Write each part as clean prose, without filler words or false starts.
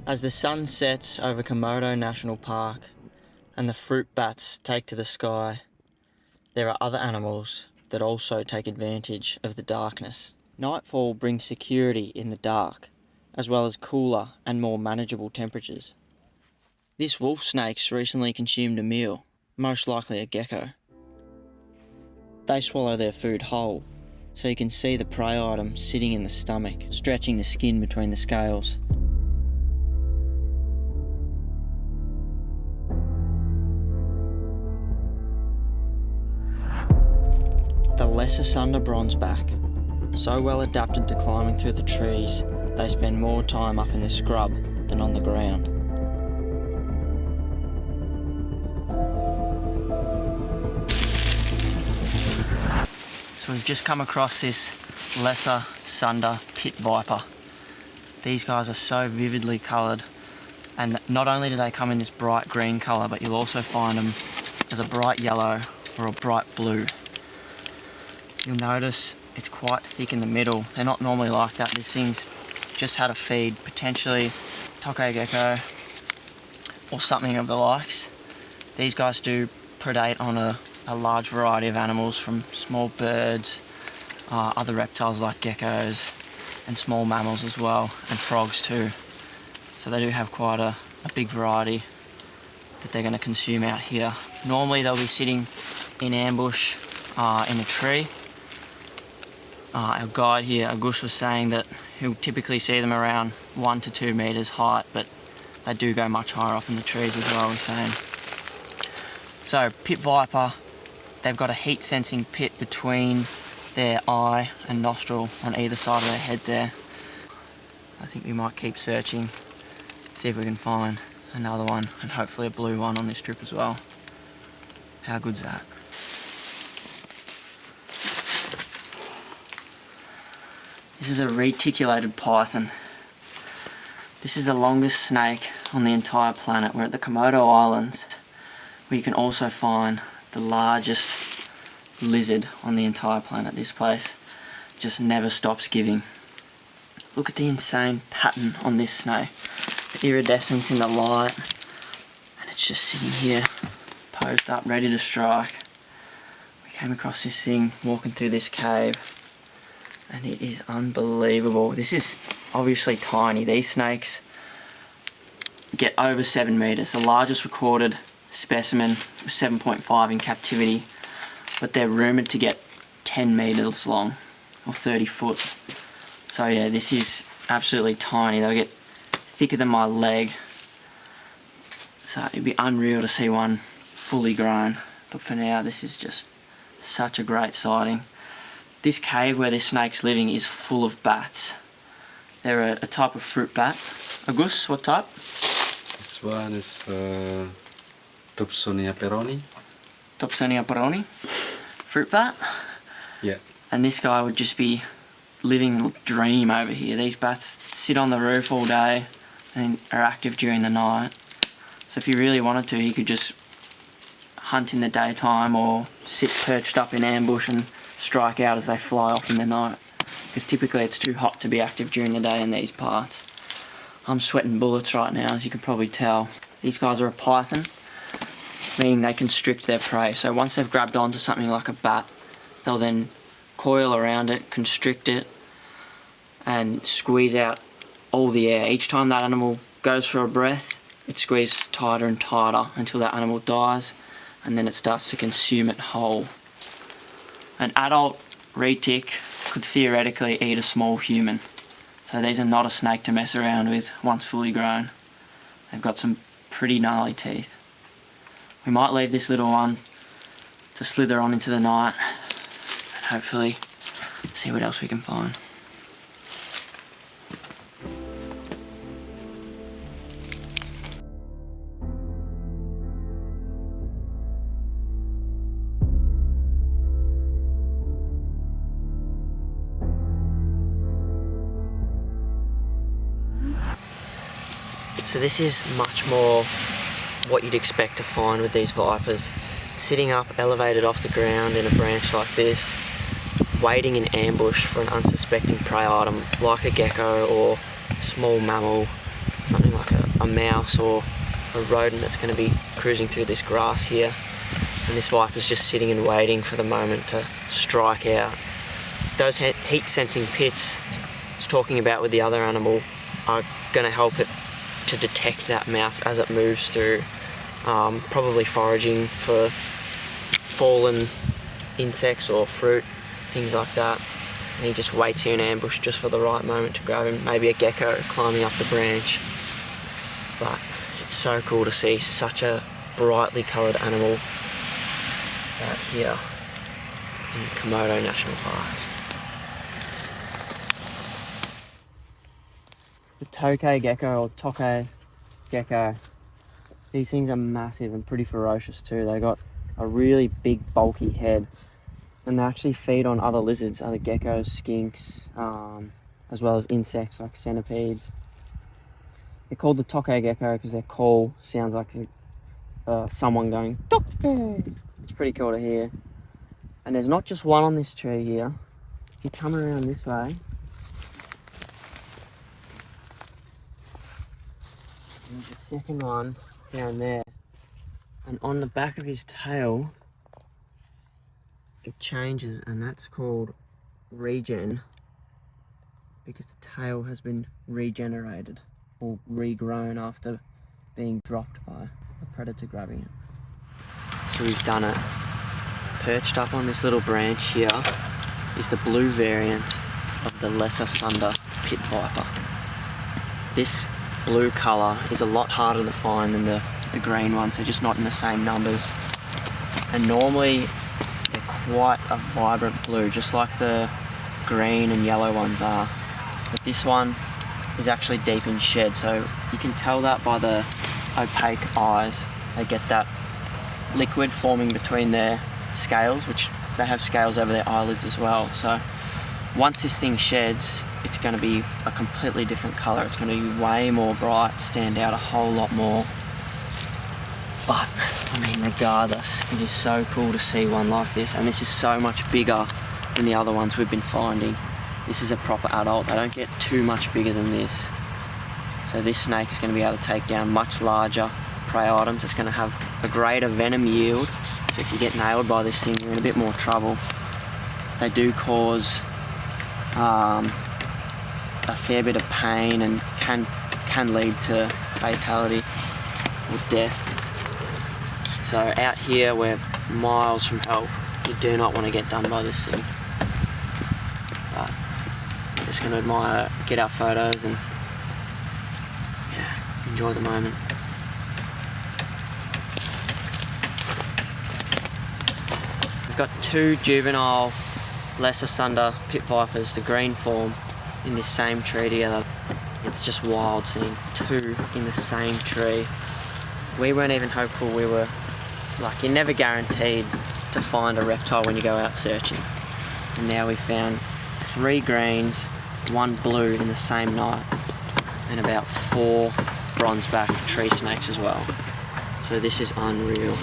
As the sun sets over Komodo National Park and the fruit bats take to the sky, there are other animals that also take advantage of the darkness. Nightfall brings security in the dark, as well as cooler and more manageable temperatures. This wolf snake's recently consumed a meal, most likely a gecko. They swallow their food whole, so you can see the prey item sitting in the stomach, stretching the skin between the scales. The lesser Sunda bronzeback, so well adapted to climbing through the trees, they spend more time up in the scrub than on the ground. So we've just come across this lesser Sunda pit viper. These guys are so vividly coloured, and not only do they come in this bright green colour, but you'll also find them as a bright yellow or a bright blue. You'll notice it's quite thick in the middle. They're not normally like that. This thing's just had a feed, potentially tokay gecko or something of the likes. These guys do predate on a large variety of animals, from small birds, other reptiles like geckos, and small mammals as well, and frogs too. So they do have quite a big variety that they're going to consume out here. Normally they'll be sitting in ambush in a tree. Our guide here, Agus, was saying that he'll typically see them around 1 to 2 metres height, but they do go much higher up in the trees as well, he's saying. So, pit viper, they've got a heat sensing pit between their eye and nostril on either side of their head there. I think we might keep searching, see if we can find another one, and hopefully a blue one on this trip as well. How good's that? This is a reticulated python. This is the longest snake on the entire planet. We're at the Komodo Islands, where you can also find the largest lizard on the entire planet. This place just never stops giving. Look at the insane pattern on this snake. The iridescence in the light, and it's just sitting here, posed up, ready to strike. We came across this thing walking through this cave, and it is unbelievable. This is obviously tiny. These snakes get over 7 metres. The largest recorded specimen was 7.5 in captivity, but they're rumoured to get 10 metres long, or 30 foot. So yeah, this is absolutely tiny. They'll get thicker than my leg. So it'd be unreal to see one fully grown. But for now, this is just such a great sighting. This cave where this snake's living is full of bats. They're a type of fruit bat. Agus, what type? This one is Topsonia peroni. Topsonia peroni? Fruit bat? Yeah. And this guy would just be living the dream over here. These bats sit on the roof all day and are active during the night. So if he really wanted to, he could just hunt in the daytime or sit perched up in ambush and strike out as they fly off in the night, because typically it's too hot to be active during the day in these parts. I'm sweating bullets right now, as you can probably tell. These guys are a python, meaning they constrict their prey. So once they've grabbed onto something like a bat, they'll then coil around it, constrict it, and squeeze out all the air. Each time that animal goes for a breath, it squeezes tighter and tighter until that animal dies, and then it starts to consume it whole. An adult retic could theoretically eat a small human. So these are not a snake to mess around with once fully grown. They've got some pretty gnarly teeth. We might leave this little one to slither on into the night and hopefully see what else we can find. So this is much more what you'd expect to find with these vipers. Sitting up, elevated off the ground in a branch like this, waiting in ambush for an unsuspecting prey item like a gecko or small mammal something like a mouse or a rodent that's going to be cruising through this grass here. And this viper's just sitting and waiting for the moment to strike out. Those heat sensing pits I was talking about with the other animal are going to help it to detect that mouse as it moves through, probably foraging for fallen insects or fruit, things like that. And he just waits here in ambush just for the right moment to grab him, maybe a gecko climbing up the branch. But it's so cool to see such a brightly coloured animal out here in the Komodo National Park. The tokay gecko or tokay gecko, these things are massive and pretty ferocious too. They got a really big bulky head, and they actually feed on other lizards, other geckos, skinks, as well as insects like centipedes. They're called the tokay gecko because their call sounds like someone going tokay. It's pretty cool to hear. And there's not just one on this tree here. If you come around this way, there's a second one down there. And on the back of his tail, it changes, and that's called regen, because the tail has been regenerated or regrown after being dropped by a predator grabbing it. So we've done it. Perched up on this little branch here is the blue variant of the lesser Sunda pit viper. This blue colour is a lot harder to find than the green ones. They're just not in the same numbers. And normally they're quite a vibrant blue, just like the green and yellow ones are. But this one is actually deep in shed, so you can tell that by the opaque eyes. They get that liquid forming between their scales, which they have scales over their eyelids as well. So once this thing sheds, it's going to be a completely different colour. It's going to be way more bright, stand out a whole lot more. But, I mean, regardless, it is so cool to see one like this, and this is so much bigger than the other ones we've been finding. This is a proper adult. They don't get too much bigger than this. So this snake is going to be able to take down much larger prey items. It's going to have a greater venom yield, so if you get nailed by this thing, you're in a bit more trouble. They do cause a fair bit of pain and can lead to fatality or death. So out here, we're miles from help. You do not want to get done by this thing. But I'm just going to admire, get our photos, and yeah, enjoy the moment. We've got two juvenile lesser Sunda pit vipers, the green form, in this same tree together. It's just wild seeing two in the same tree. We weren't even hopeful. We were like, you're never guaranteed to find a reptile when you go out searching. And now we found 3 greens, 1 blue in the same night, and about 4 bronzeback tree snakes as well. So this is unreal.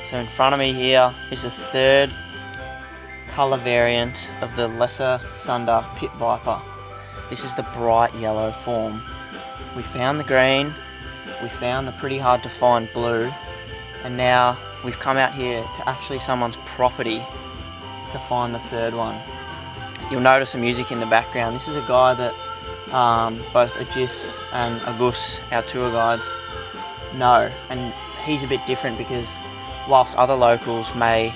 So in front of me here is the 3rd colour variant of the lesser Sunda pit viper. This is the bright yellow form. We found the green, we found the pretty hard to find blue, and now we've come out here to actually someone's property to find the 3rd one. You'll notice the music in the background. This is a guy that both Ajis and Agus, our tour guides, know, and he's a bit different because whilst other locals may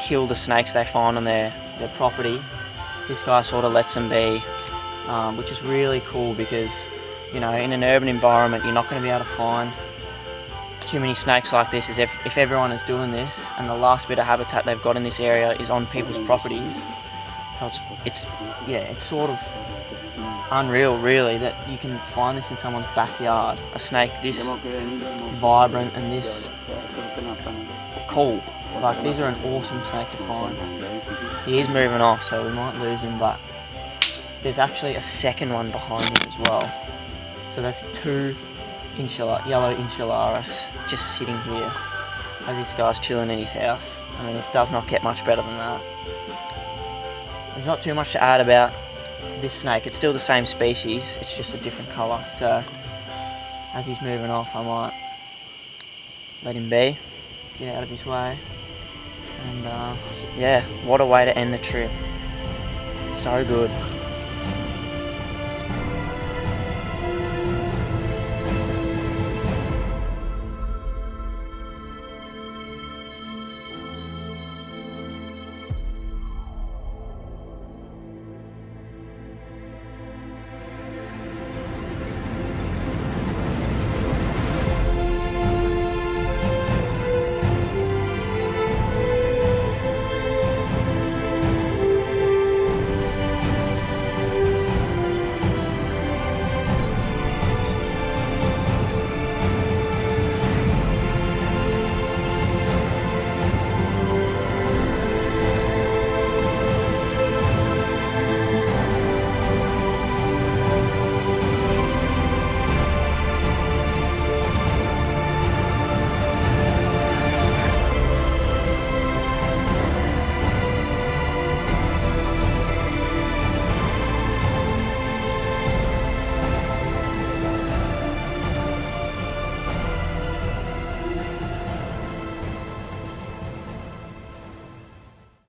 kill the snakes they find on their property, this guy sort of lets them be, which is really cool because, you know, in an urban environment you're not going to be able to find too many snakes like this. If everyone is doing this and the last bit of habitat they've got in this area is on people's properties, So it's sort of unreal, really, that you can find this in someone's backyard. A snake this vibrant and this cool. Like, these are an awesome snake to find. He is moving off, so we might lose him, but there's actually a second one behind him as well. So that's 2 yellow insularis just sitting here as this guy's chilling in his house. I mean, it does not get much better than that. There's not too much to add about this snake. It's still the same species, it's just a different colour. So as he's moving off, I might let him be, get out of his way. And yeah, what a way to end the trip. So good.